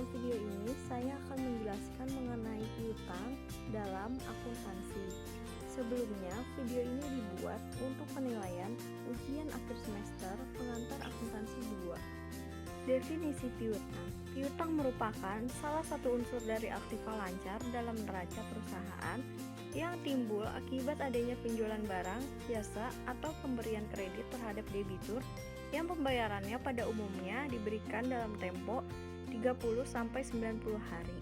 Dalam video ini, saya akan menjelaskan mengenai piutang dalam akuntansi. Sebelumnya, video ini dibuat untuk penilaian ujian akhir semester pengantar akuntansi 2. Definisi piutang. Piutang merupakan salah satu unsur dari aktiva lancar dalam neraca perusahaan yang timbul akibat adanya penjualan barang, jasa, atau pemberian kredit terhadap debitur yang pembayarannya pada umumnya diberikan dalam tempo 30-90 hari.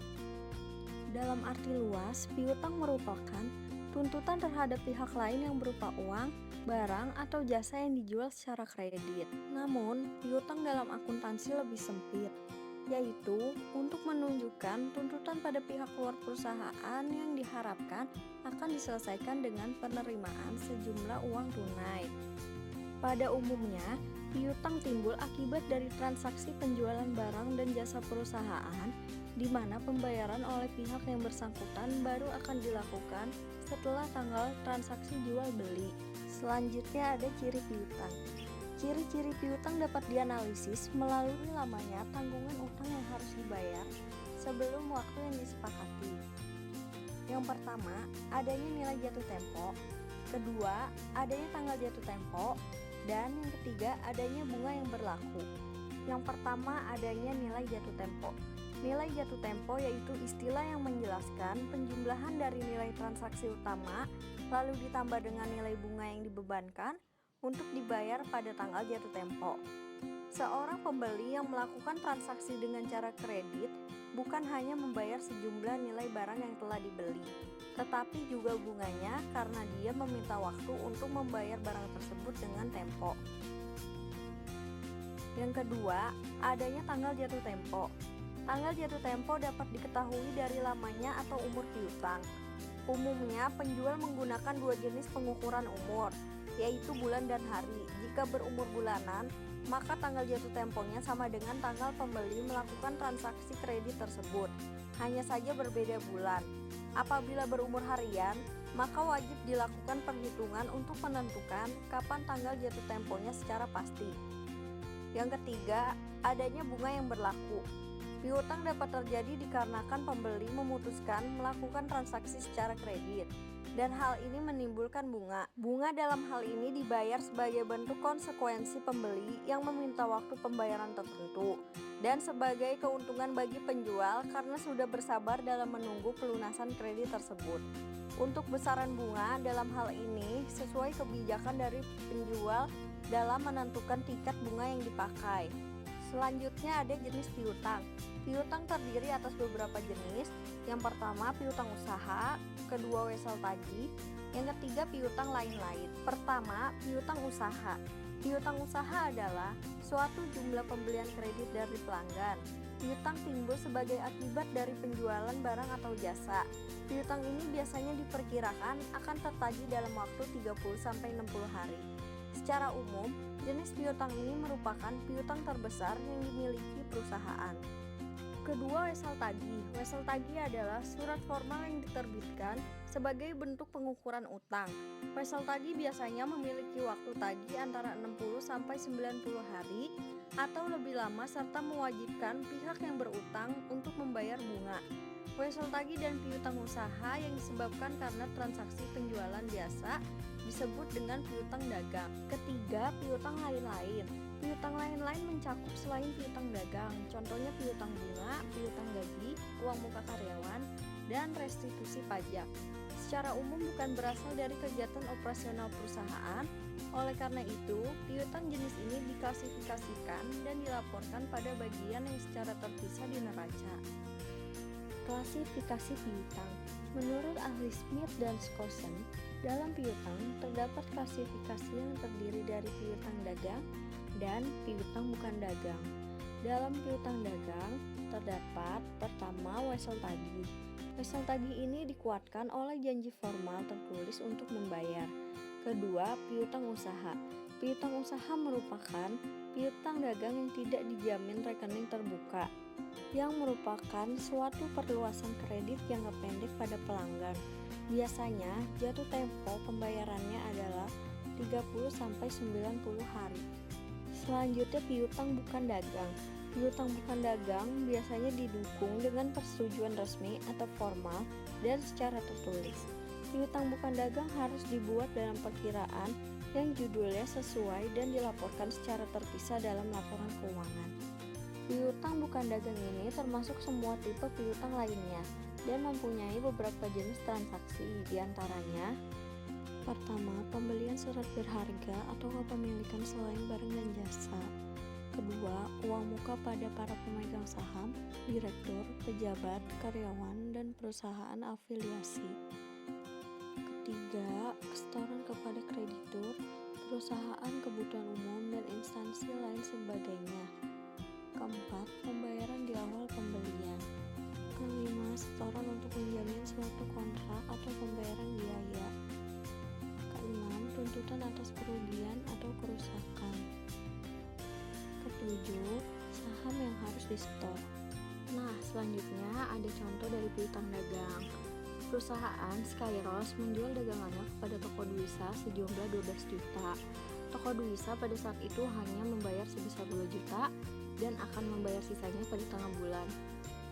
Dalam arti luas, piutang merupakan tuntutan terhadap pihak lain yang berupa uang, barang, atau jasa yang dijual secara kredit. Namun, piutang dalam akuntansi lebih sempit, yaitu untuk menunjukkan tuntutan pada pihak luar perusahaan yang diharapkan akan diselesaikan dengan penerimaan sejumlah uang tunai. Pada umumnya, piutang timbul akibat dari transaksi penjualan barang dan jasa perusahaan, di mana pembayaran oleh pihak yang bersangkutan baru akan dilakukan setelah tanggal transaksi jual beli. Selanjutnya ada ciri piutang. Ciri-ciri piutang dapat dianalisis melalui lamanya tanggungan utang yang harus dibayar sebelum waktu yang disepakati. Yang pertama, adanya nilai jatuh tempo. Kedua, adanya tanggal jatuh tempo. Dan yang ketiga, adanya bunga yang berlaku. Yang pertama, adanya nilai jatuh tempo. Nilai jatuh tempo yaitu istilah yang menjelaskan penjumlahan dari nilai transaksi utama lalu ditambah dengan nilai bunga yang dibebankan untuk dibayar pada tanggal jatuh tempo. Seorang pembeli yang melakukan transaksi dengan cara kredit bukan hanya membayar sejumlah nilai barang yang telah dibeli, tetapi juga bunganya karena dia meminta waktu untuk membayar barang tersebut dengan tempo. Yang kedua, adanya tanggal jatuh tempo. Tanggal jatuh tempo dapat diketahui dari lamanya atau umur piutang. Umumnya, penjual menggunakan dua jenis pengukuran umur, yaitu bulan dan hari. Jika berumur bulanan, maka tanggal jatuh temponya sama dengan tanggal pembeli melakukan transaksi kredit tersebut, hanya saja berbeda bulan. Apabila berumur harian, maka wajib dilakukan perhitungan untuk menentukan kapan tanggal jatuh temponya secara pasti. Yang ketiga, adanya bunga yang berlaku. Piutang dapat terjadi dikarenakan pembeli memutuskan melakukan transaksi secara kredit, dan hal ini menimbulkan bunga. Bunga dalam hal ini dibayar sebagai bentuk konsekuensi pembeli yang meminta waktu pembayaran tertentu, dan sebagai keuntungan bagi penjual karena sudah bersabar dalam menunggu pelunasan kredit tersebut. Untuk besaran bunga dalam hal ini sesuai kebijakan dari penjual dalam menentukan tingkat bunga yang dipakai. Selanjutnya ada jenis piutang. Piutang terdiri atas beberapa jenis. Yang pertama, piutang usaha. Kedua, wesel tagih. Yang ketiga, piutang lain-lain. Pertama, piutang usaha. Piutang usaha adalah suatu jumlah pembelian kredit dari pelanggan. Piutang timbul sebagai akibat dari penjualan barang atau jasa. Piutang ini biasanya diperkirakan akan tertagih dalam waktu 30-60 hari. Secara umum, jenis piutang ini merupakan piutang terbesar yang dimiliki perusahaan. Kedua, wesel tagih. Wesel tagih adalah surat formal yang diterbitkan sebagai bentuk pengukuran utang. Wesel tagih biasanya memiliki waktu tagih antara 60-90 hari atau lebih lama serta mewajibkan pihak yang berutang untuk membayar bunga. Wesel tagih dan piutang usaha yang disebabkan karena transaksi penjualan jasa disebut dengan piutang dagang. Ketiga, piutang lain-lain. Piutang lain-lain mencakup selain piutang dagang, contohnya piutang bunga, piutang gaji, uang muka karyawan, dan restitusi pajak. Secara umum bukan berasal dari kegiatan operasional perusahaan, oleh karena itu, piutang jenis ini diklasifikasikan dan dilaporkan pada bagian yang secara terpisah di neraca. Klasifikasi piutang. Menurut ahli Smith dan Skosen, dalam piutang terdapat klasifikasi yang terdiri dari piutang dagang dan piutang bukan dagang. Dalam piutang dagang terdapat pertama, wesel tagih. Wesel tagih ini dikuatkan oleh janji formal tertulis untuk membayar. Kedua, piutang usaha. Piutang usaha merupakan piutang dagang yang tidak dijamin rekening terbuka, yang merupakan suatu perluasan kredit jangka pendek pada pelanggan. Biasanya jatuh tempo pembayarannya adalah 30-90 hari. Selanjutnya, piutang bukan dagang. Piutang bukan dagang biasanya didukung dengan persetujuan resmi atau formal dan secara tertulis. Piutang bukan dagang harus dibuat dalam perkiraan yang judulnya sesuai dan dilaporkan secara terpisah dalam laporan keuangan. Piutang bukan dagang ini termasuk semua tipe piutang lainnya dan mempunyai beberapa jenis transaksi, diantaranya: pertama, pembelian surat berharga atau kepemilikan selain barang dan jasa. Kedua, uang muka pada para pemegang saham, direktur, pejabat, karyawan, dan perusahaan afiliasi. Ketiga, setoran kepada kreditur, perusahaan kebutuhan umum, dan instansi lain sebagainya. Keempat, pembayaran di awal pembelian. Kelima, setoran untuk menjamin suatu kontrak atau pembayaran biaya. Keenam, tuntutan atas kerugian atau kerusakan. Ketujuh, saham yang harus disetor. Nah, selanjutnya ada contoh dari piutang dagang. Perusahaan Skyros menjual dagangannya kepada toko Dwisa sejumlah 12 juta. Toko Dwisa pada saat itu hanya membayar sebesar 2 juta dan akan membayar sisanya pada tengah bulan.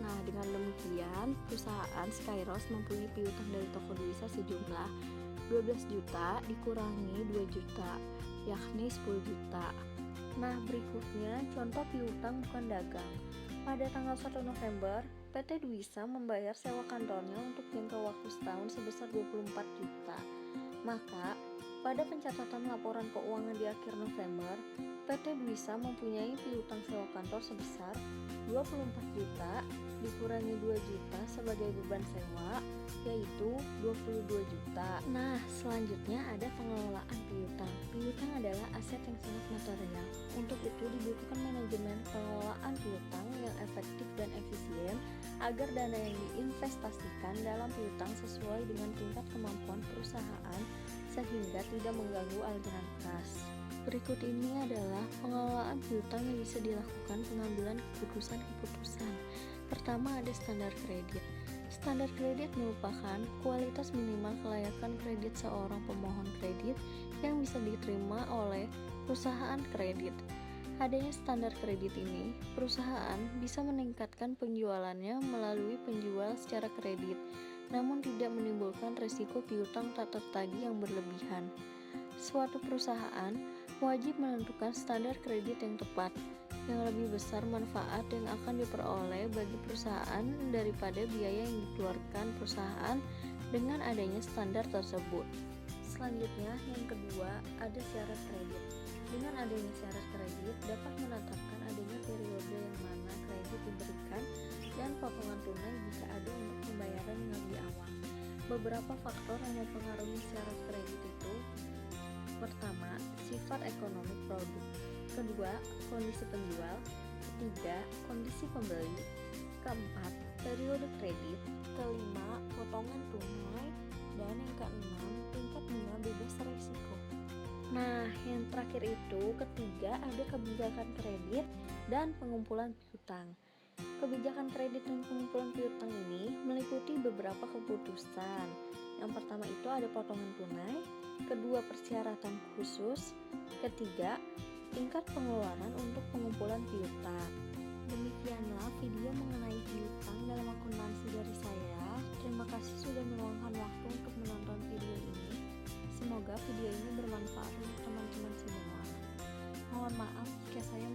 Nah, dengan demikian, perusahaan Skyros mempunyai piutang dari toko Dwisa sejumlah 12 juta dikurangi 2 juta, yakni 10 juta. Nah, berikutnya contoh piutang bukan dagang. Pada tanggal 1 November, PT Dwisa membayar sewa kantornya untuk jangka waktu setahun sebesar 24 juta. Maka, pada pencatatan laporan keuangan di akhir November, PT Dwisa mempunyai piutang sewa kantor sebesar 24 juta dikurangi 2 juta sebagai beban sewa, yaitu 22 juta. Nah, selanjutnya ada pengelolaan piutang. Piutang adalah aset yang sangat material. Untuk itu dibutuhkan manajemen pengelolaan piutang yang efektif dan efisien agar dana yang diinvestasikan dalam piutang sesuai dengan tingkat kemampuan perusahaan sehingga tidak mengganggu aliran kas. Berikut ini adalah pengelolaan piutang yang bisa dilakukan pengambilan keputusan-keputusan. Pertama, ada standar kredit. Standar kredit merupakan kualitas minimal kelayakan kredit seorang pemohon kredit yang bisa diterima oleh perusahaan kredit. Adanya standar kredit ini, perusahaan bisa meningkatkan penjualannya melalui penjual secara kredit, namun tidak menimbulkan risiko piutang tak tertagih yang berlebihan. Suatu perusahaan wajib menentukan standar kredit yang tepat, yang lebih besar manfaat yang akan diperoleh bagi perusahaan daripada biaya yang dikeluarkan perusahaan dengan adanya standar tersebut. Selanjutnya, yang kedua, ada syarat kredit. Dengan adanya syarat kredit dapat menetapkan adanya periode yang mana kredit diberikan dan potongan tunai jika ada untuk pembayaran yang lebih awal. Beberapa faktor yang mempengaruhi syarat kredit itu: pertama, sifat ekonomi produk. Kedua, kondisi penjual. Ketiga, kondisi pembeli. Keempat, periode kredit. Kelima, potongan tunai. Dan yang keenam, tingkat bunga bebas risiko. Nah, yang terakhir itu, ketiga, ada kebijakan kredit dan pengumpulan piutang. Kebijakan kredit dan pengumpulan piutang ini meliputi beberapa keputusan. Yang pertama itu ada potongan tunai. Kedua, persyaratan khusus. Ketiga, tingkat pengeluaran untuk pengumpulan piutang. Demikianlah video mengenai piutang dalam akuntansi dari saya. Terima kasih sudah meluangkan waktu untuk menonton video ini. Semoga video ini bermanfaat untuk teman-teman semua. Mohon maaf jika saya